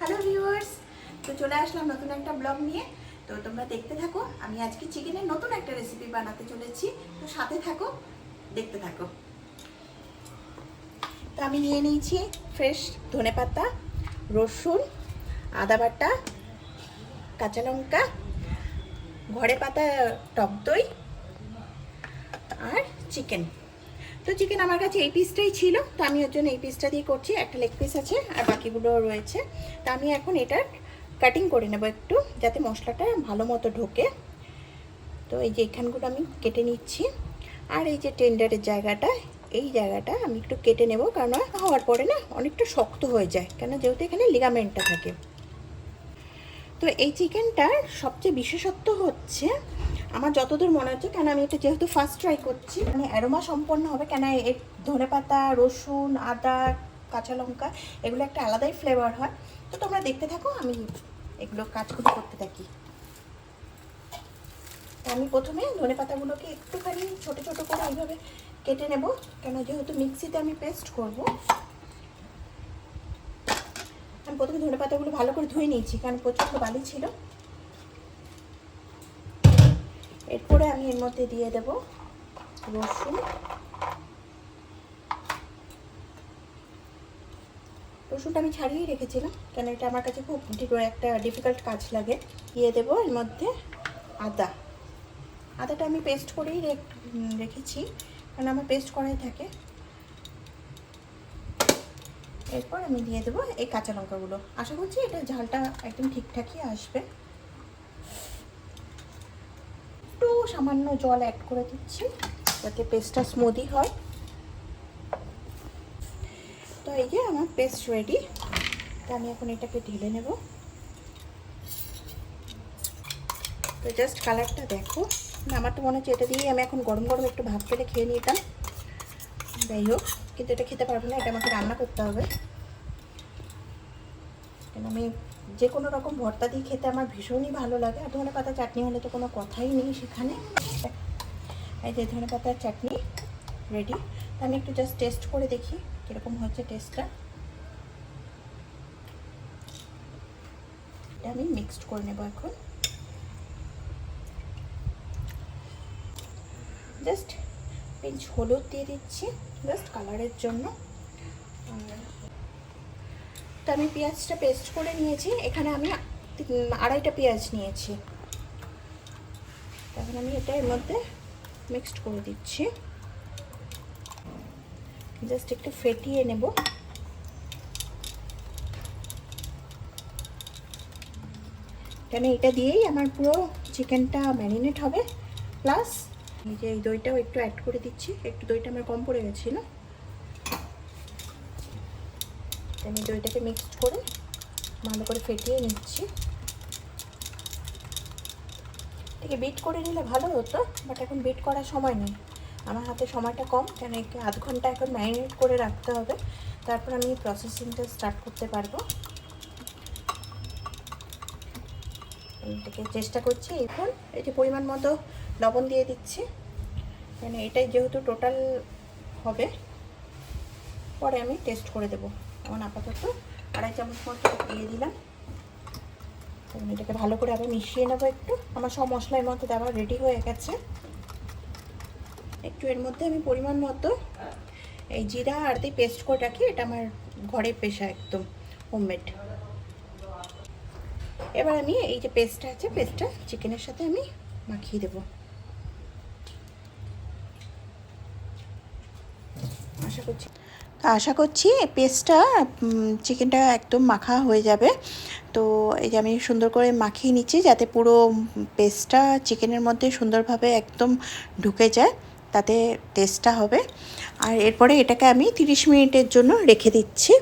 Hello viewers, তো চলে আসলাম নতুন একটা ব্লগ নিয়ে। তো তোমরা দেখতে থাকো। আমি আজকে চিকেনের নতুন একটা রেসিপি বানাতে চলেছি, তো সাথে থাকো, দেখতে থাকো। তো আমি নিয়ে নিয়েছি ফ্রেশ ধনেপাতা, রসুন, আদা বাটা, কাঁচা লঙ্কা, ঘরে পাতা টক দই আর চিকেন। তো চিকেন আমার কাছে এই পিসটাই ছিল, তো আমি ওর জন্য এই পিসটা দিয়ে করছি। একটা লেগ পিস আছে আর বাকিগুলো রয়েছে। তো আমি এখন এটার কাটিং করে নেব একটু, যাতে মশলাটা ভালো মতো ঢোকে। তো এই যে এখানগুলো আমি কেটে নিচ্ছি, আর এই যে টেন্ডারের জায়গাটা, এই জায়গাটা আমি একটু কেটে নেব, কারণ হওয়ার পরে না অনেকটা শক্ত হয়ে যায়, কেন যেহেতু এখানে লিগামেন্টটা থাকে। তো এই চিকেনটার সবচেয়ে বিশেষত্ব হচ্ছে, আমার যতদূর মনে হচ্ছে, কেন আমি এটা যেহেতু ফার্স্ট ট্রাই করছি, মানে অ্যারোমা সম্পন্ন হবে, কেন এর ধনেপাতা, রসুন, আদা, কাঁচা লঙ্কা এগুলো একটা আলাদাই ফ্লেভার হয়। তো তোমরা দেখতে থাকো, আমি এগুলো কাজগুলো করতে থাকি। তো আমি প্রথমে ধনেপাতাগুলোকে একটুখানি ছোটো ছোটো করে এইভাবে কেটে নেব, কেন যেহেতু মিক্সিতে আমি পেস্ট করব। আমি প্রথমে ধনেপাতাগুলো ভালো করে ধুয়ে নিয়েছি, কারণ প্রচণ্ড বালি ছিল। এরপরে আমি এর মধ্যে দিয়ে দেব রসুন। রসুনটা আমি ছাড়িয়েই রেখেছিলাম, কেন এটা আমার কাছে খুব একটা ডিফিকাল্ট কাজ লাগে। দিয়ে দেবো এর মধ্যে আদা। আদাটা আমি পেস্ট করেই রেখেছি, কারণ আমার পেস্ট করাই থাকে। এরপর আমি দিয়ে দেবো এই কাঁচা লঙ্কাগুলো। আশা করছি এটা ঝালটা একদম ঠিকঠাকই আসবে। একটু সামান্য জল অ্যাড করে দিচ্ছি, যাতে পেস্টটা স্মুদি হয়। তো এই যে আমার পেস্ট রেডি। তো আমি এখন এটাকে ঢেলে নেব। তো জাস্ট কালারটা দেখো, আমার তো মনে হচ্ছে এটা দিয়ে আমি এখন গরম গরম একটু ভাত পেলে খেয়ে নিতাম। যাই হোক, কিন্তু এটা খেতে পারবো না, এটা আমাকে রান্না করতে হবে। কেন আমি যে কোনো রকম ভর্তা দিয়ে খেতে আমার ভীষণই ভালো লাগে। আর ধনেপাতা চাটনি হলে তো কোনো কথাই নেই সেখানে। এই যে ধনেপাতার চাটনি রেডি। তো আমি একটু জাস্ট টেস্ট করে দেখি কীরকম হচ্ছে টেস্টটা। এটা আমি মিক্সড করে নেব এখন। জাস্ট পিঞ্চ হলুদ দিয়ে দিচ্ছি, জাস্ট কালারের জন্য। তো আমি পেঁয়াজটা পেস্ট করে নিয়েছি, এখানে আমি 2.5টা পেঁয়াজ নিয়েছি। তখন আমি এটা এর মধ্যে মিক্সড করে দিচ্ছি, জাস্ট একটু ফেটিয়ে নেব। কেন এটা দিয়েই আমার পুরো চিকেনটা ম্যারিনেট হবে। প্লাস এই যে এই দইটাও একটু অ্যাড করে দিচ্ছি, একটু দইটা আমার কম পড়ে গেছিলো। আমি দইটাকে মিক্সড করে ভালো করে ফেটিয়ে নিচ্ছি। এটাকে বিট করে নিলে ভালো হতো, বাট এখন বিট করার সময় নেই, আমার হাতে সময়টা কম। কেন একে আধ ঘন্টা এখন ম্যারিনেট করে রাখতে হবে, তারপর আমি প্রসেসিংটা স্টার্ট করতে পারবো। এটাকে চেষ্টা করছি। এখন এই যে পরিমাণ মতো লবণ দিয়ে দিচ্ছি, মানে এটাই যেহেতু টোটাল হবে, পরে আমি টেস্ট করে দেবো। এখন আপাতত 2.5 চামচ মতো দিয়ে দিলাম। এটাকে ভালো করে আবার মিশিয়ে নেবো একটু। আমার সব মশলার মধ্যে দেওয়া রেডি হয়ে গেছে। একটু এর মধ্যে আমি পরিমাণ মতো এই জিরা আর দিয়ে পেস্ট করে রাখি, এটা আমার ঘরে পেশা, একদম হোমমেড। এবার আমি এই যে পেস্টটা আছে, পেস্টটা চিকেনের সাথে আমি মাখিয়ে দেবো। আশা করছি পেস্টটা চিকেনটা একদম মাখা হয়ে যাবে। তো এই যে আমি সুন্দর করে মাখিয়ে নিচ্ছি, যাতে পুরো পেস্টটা চিকেনের মধ্যে সুন্দরভাবে একদম ঢুকে যায়, তাতে টেস্টটা হবে। আর এরপরে এটাকে আমি 30 মিনিটের জন্য রেখে দিচ্ছি।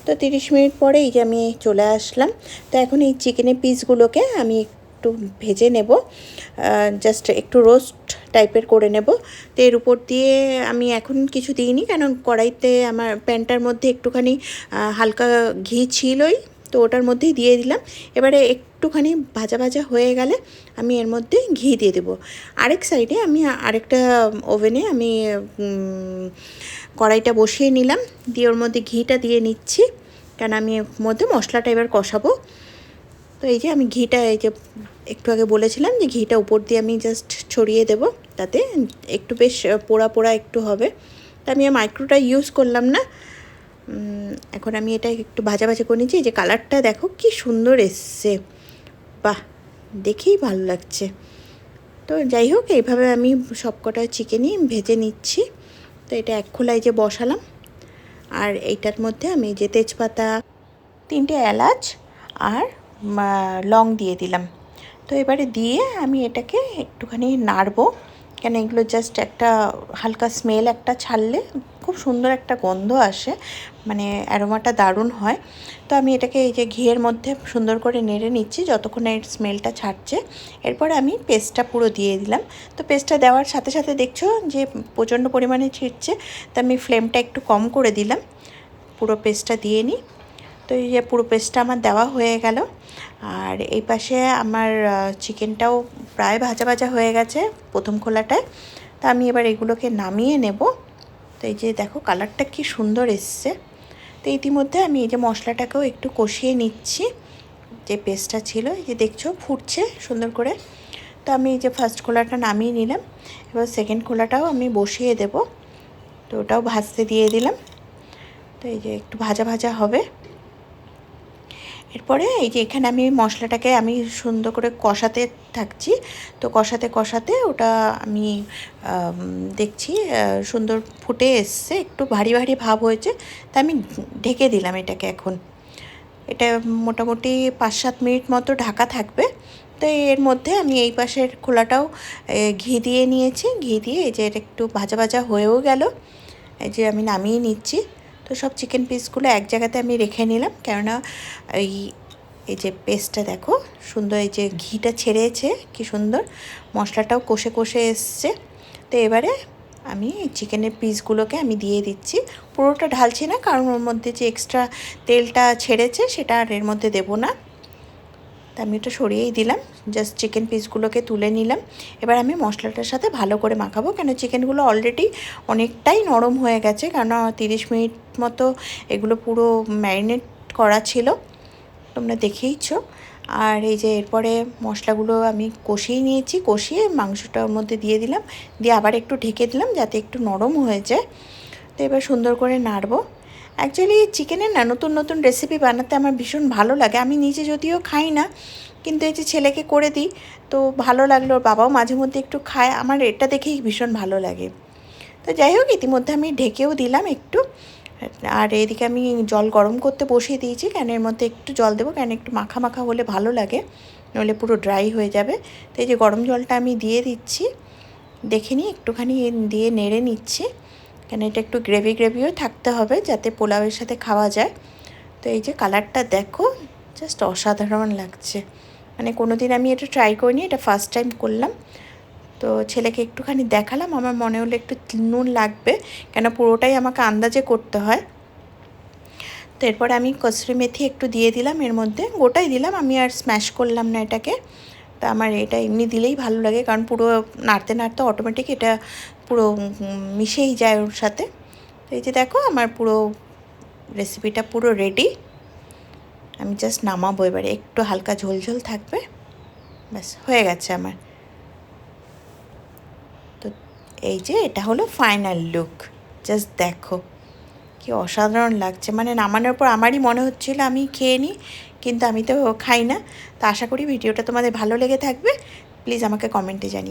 তো 30 মিনিট পরে এই যে আমি চলে আসলাম। তো এখন এই চিকেনের পিসগুলোকে আমি একটু ভেজে নেব, জাস্ট একটু রোস্ট টাইপের করে নেব। তো এর উপর দিয়ে আমি এখন কিছু দিইনি, কেন কড়াইতে আমার প্যানটার মধ্যে একটুখানি হালকা ঘি ছিলই, তো ওটার মধ্যেই দিয়ে দিলাম। এবারে একটুখানি ভাজা ভাজা হয়ে গেলে আমি এর মধ্যে ঘি দিয়ে দেবো। আরেক সাইডে আমি আরেকটা ওভেনে আমি কড়াইটা বসিয়ে নিলাম, দিয়ে ওর মধ্যে ঘিটা দিয়ে নিচ্ছি। কেন আমি এর মধ্যে মশলাটা এবার কষাবো। তো এই যে আমি ঘিটা, এই যে একটু আগে বলেছিলাম যে ঘিটা উপর দিয়ে আমি জাস্ট ছড়িয়ে দেব, তাতে একটু বেশ পোড়া পোড়া একটু হবে। তা আমি মাইক্রোটা ইউজ করলাম না। এখন আমি এটা একটু ভাজা ভাজা করে নিচ্ছি। এই যে কালারটা দেখো কি সুন্দর এসছে, বাহ, দেখেই ভালো লাগছে। তো যাই হোক, এইভাবে আমি সবকটা চিকেনই ভেজে নিচ্ছি। তো এটা এক খোলায় যে বসালাম, আর এইটার মধ্যে আমি যে তেজপাতা, 3টে এলাচ আর লং দিয়ে দিলাম। তো এবারে দিয়ে আমি এটাকে একটুখানি নাড়বো, কেন এগুলো জাস্ট একটা হালকা স্মেল একটা ছাড়লে খুব সুন্দর একটা গন্ধ আসে, মানে অ্যারোমাটা দারুণ হয়। তো আমি এটাকে এই যে ঘিয়ের মধ্যে সুন্দর করে নেড়ে নিচ্ছি যতক্ষণ এর স্মেলটা ছাড়ছে। এরপর আমি পেস্টটা পুরো দিয়ে দিলাম। তো পেস্টটা দেওয়ার সাথে সাথে দেখছো যে প্রচণ্ড পরিমাণে ছিটছে, তো আমি ফ্লেমটা একটু কম করে দিলাম, পুরো পেস্টটা দিয়ে নিই। তো এই যে পুরো পেস্টটা আমার দেওয়া হয়ে গেল। আর এই পাশে আমার চিকেনটাও প্রায় ভাজা ভাজা হয়ে গেছে প্রথম খোলাটায়। তো আমি এবার এগুলোকে নামিয়ে নেব। তো এই যে দেখো কালারটা কি সুন্দর এসছে। তো ইতিমধ্যে আমি এই যে মশলাটাকেও একটু কষিয়ে নিচ্ছি, যে পেস্টটা ছিল এই যে দেখছো ফুটছে সুন্দর করে। তো আমি এই যে ফার্স্ট খোলাটা নামিয়ে নিলাম, এবার সেকেন্ড খোলাটাও আমি বসিয়ে দেব। তো ওটাও ভাজতে দিয়ে দিলাম। তো এই যে একটু ভাজা ভাজা হবে। এরপরে এই যে এখানে আমি মশলাটাকে আমি সুন্দর করে কষাতে থাকছি। তো কষাতে কষাতে ওটা আমি দেখছি সুন্দর ফুটে এসছে, একটু ভারী ভারী ভাব হয়েছে। তা আমি ঢেকে দিলাম এটাকে। এখন এটা মোটামুটি 5-7 মিনিট মতো ঢাকা থাকবে। তো এর মধ্যে আমি এই পাশের খোলাটাও ঘি দিয়ে নিয়েছি। ঘি দিয়ে এই যে এটা একটু ভাজা ভাজা হয়েও গেল। এই যে আমি নামিয়ে নিচ্ছি। তো সব চিকেন পিসগুলো এক জায়গাতে আমি রেখে নিলাম, কেননা এই যে পেস্টটা দেখো সুন্দর, এই যে ঘিটা ছেড়েছে কি সুন্দর, মশলাটাও কষে কষে এসছে। তো এবারে আমি চিকেনের পিসগুলোকে আমি দিয়ে দিচ্ছি। পুরোটা ঢালছি না, কারণ ওর মধ্যে যে এক্সট্রা তেলটা ছেড়েছে সেটা আর এর মধ্যে দেবো না। তা আমি এটা সরিয়েই দিলাম, জাস্ট চিকেন পিসগুলোকে তুলে নিলাম। এবার আমি মশলাটার সাথে ভালো করে মাখাবো, কেন চিকেনগুলো অলরেডি অনেকটাই নরম হয়ে গেছে, কারণ 30 মিনিট মতো এগুলো পুরো ম্যারিনেট করা ছিল, তোমরা দেখেইছো। আর এই যে এরপরে মশলাগুলো আমি কষিয়ে নিয়েছি, কষিয়ে মাংসটা ওর মধ্যে দিয়ে দিলাম, দিয়ে আবার একটু ঢেকে দিলাম যাতে একটু নরম হয়ে যায়। তো এবার সুন্দর করে নাড়বো। অ্যাকচুয়ালি চিকেনের না নতুন নতুন রেসিপি বানাতে আমার ভীষণ ভালো লাগে। আমি নিজে যদিও খাই না, কিন্তু এই যে ছেলেকে করে দিই, তো ভালো লাগলো। ওর বাবাও মাঝে মধ্যে একটু খায়, আমার এটা দেখেই ভীষণ ভালো লাগে। তো যাই হোক, ইতিমধ্যে আমি ঢেকেও দিলাম একটু। আর এদিকে আমি জল গরম করতে বসিয়ে দিয়েছি, কেন এর মধ্যে একটু জল দেবো, কেন একটু মাখা মাখা হলে ভালো লাগে, নইলে পুরো ড্রাই হয়ে যাবে। তো এই যে গরম জলটা আমি দিয়ে দিচ্ছি, দেখে নিই একটুখানি দিয়ে নেড়ে নিচ্ছি, কেন এটা একটু গ্রেভি গ্রেভিও থাকতে হবে যাতে পোলাওয়ের সাথে খাওয়া যায়। তো এই যে কালারটা দেখো, জাস্ট অসাধারণ লাগছে। মানে কোনো দিন আমি এটা ট্রাই করিনি, এটা ফার্স্ট টাইম করলাম। তো ছেলেকে একটুখানি দেখালাম, আমার মনে হলো একটু নুন লাগবে, কেন পুরোটাই আমাকে আন্দাজে করতে হয়। তো এরপরে আমি কসুরি মেথি একটু দিয়ে দিলাম এর মধ্যে, গোটাই দিলাম, আমি আর স্ম্যাশ করলাম না এটাকে। তা আমার এটা এমনি দিলেই ভালো লাগে, কারণ পুরো নাড়তে নাড়তে অটোমেটিক এটা পুরো মিশেই যায় ওর সাথে। তো এই যে দেখো আমার পুরো রেসিপিটা পুরো রেডি। আমি জাস্ট নামাবো এবারে, একটু হালকা ঝোলঝোল থাকবে, ব্যাস হয়ে গেছে আমার। তো এই যে এটা হলো ফাইনাল লুক, জাস্ট দেখো কি অসাধারণ লাগছে। মানে নামানোর পর আমারই মনে হচ্ছিল আমি খেয়ে নিই, কিন্তু আমি তো খাই না। তো আশা করি ভিডিওটা তোমাদের ভালো লেগে থাকবে। প্লিজ আমাকে কমেন্টে জানিয়ে